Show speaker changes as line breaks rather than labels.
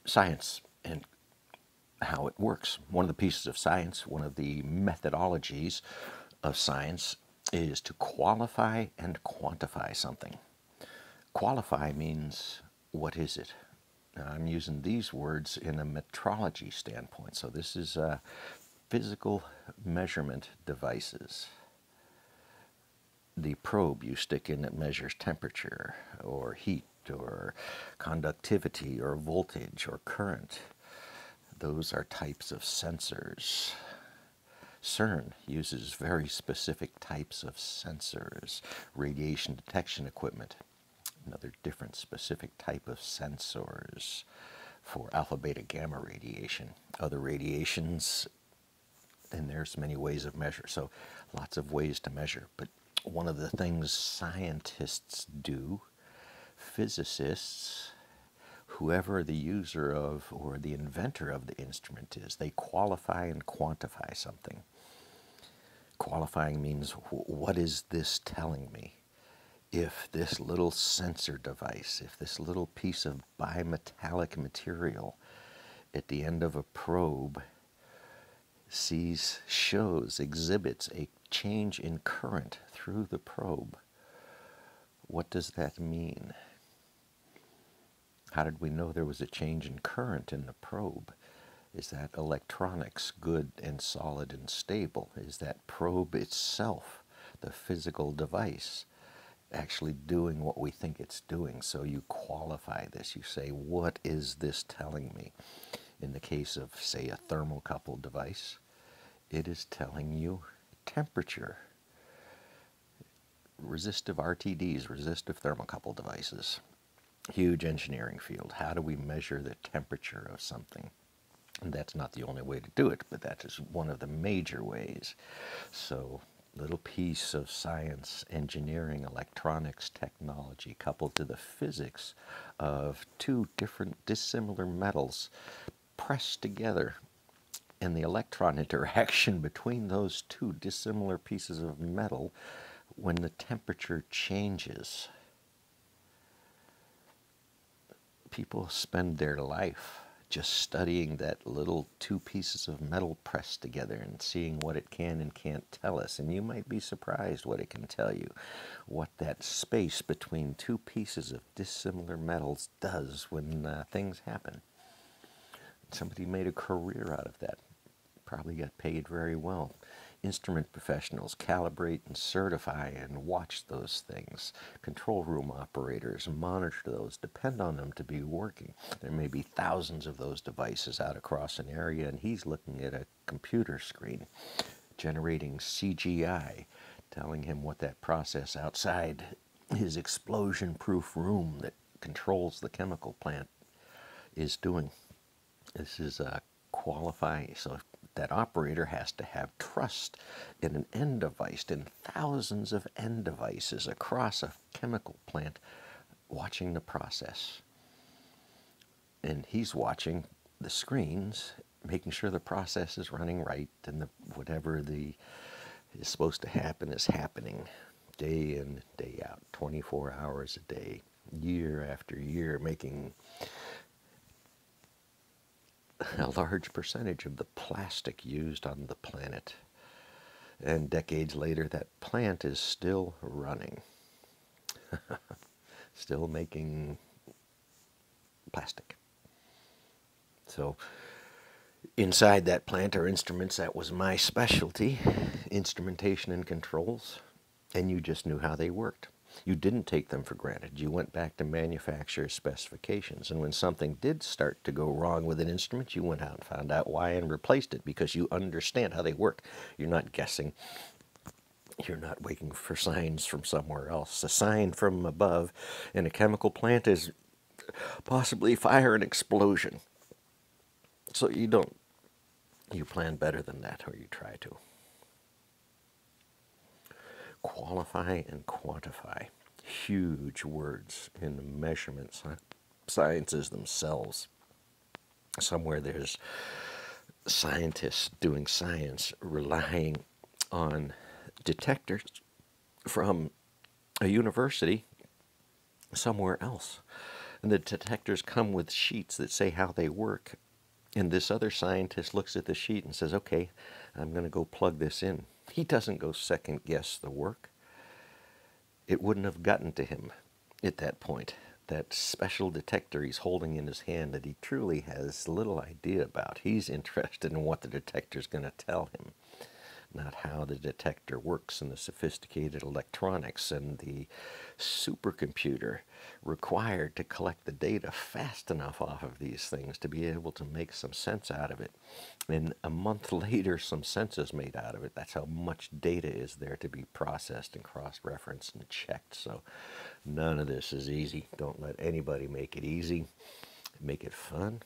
science and how it works. One of the pieces of science, one of the methodologies of science is to qualify and quantify something. Qualify means, what is it? Now, I'm using these words in a metrology standpoint. So this is physical measurement devices. The probe you stick in that measures temperature or heat or conductivity or voltage or current. Those are types of sensors. CERN uses very specific types of sensors. Radiation detection equipment, another different specific type of sensors for alpha, beta, gamma radiation. Other radiations, and there's many ways of measure. So lots of ways to measure. But one of the things scientists do, physicists, whoever the user of or the inventor of the instrument is, they qualify and quantify something. Qualifying means, what is this telling me? If this little sensor device, if this little piece of bimetallic material at the end of a probe exhibits a change in current through the probe, what does that mean? How did we know there was a change in current in the probe? Is that electronics good and solid and stable? Is that probe itself, the physical device, actually doing what we think it's doing? So you qualify this. You say, what is this telling me? In the case of, say, a thermocouple device, it is telling you temperature. Resistive RTDs, resistive thermocouple devices. Huge engineering field. How do we measure the temperature of something? And that's not the only way to do it, but that is one of the major ways. So, little piece of science, engineering, electronics, technology, coupled to the physics of two different dissimilar metals pressed together, and the electron interaction between those two dissimilar pieces of metal when the temperature changes. People spend their life just studying that little two pieces of metal pressed together and seeing what it can and can't tell us. And you might be surprised what it can tell you, what that space between two pieces of dissimilar metals does when things happen. Somebody made a career out of that, probably got paid very well. Instrument professionals calibrate and certify and watch those things. Control room operators monitor those, depend on them to be working. There may be thousands of those devices out across an area, and he's looking at a computer screen, generating CGI, telling him what that process outside his explosion-proof room that controls the chemical plant is doing. This is a qualifying, so that operator has to have trust in an end device, in thousands of end devices across a chemical plant, watching the process. And he's watching the screens, making sure the process is running right, and whatever is supposed to happen is happening, day in, day out, 24 hours a day, year after year, making a large percentage of the plastic used on the planet. And decades later, that plant is still running, still making plastic. So inside that plant are instruments. That was my specialty, instrumentation and controls, and you just knew how they worked. You didn't take them for granted. You went back to manufacturer's specifications. And when something did start to go wrong with an instrument, you went out and found out why and replaced it, because you understand how they work. You're not guessing. You're not waiting for signs from somewhere else. A sign from above in a chemical plant is possibly fire and explosion. So you plan better than that, or you try to. Qualify and quantify, huge words in the measurement sciences themselves. Somewhere there's scientists doing science relying on detectors from a university somewhere else. And the detectors come with sheets that say how they work. And this other scientist looks at the sheet and says, okay, I'm going to go plug this in. He doesn't go second guess the work. It wouldn't have gotten to him at that point. That special detector he's holding in his hand that he truly has little idea about. He's interested in what the detector's going to tell him, not how the detector works and the sophisticated electronics and the supercomputer required to collect the data fast enough off of these things to be able to make some sense out of it. And a month later, some sense is made out of it. That's how much data is there to be processed and cross-referenced and checked. So none of this is easy. Don't let anybody make it easy. Make it fun.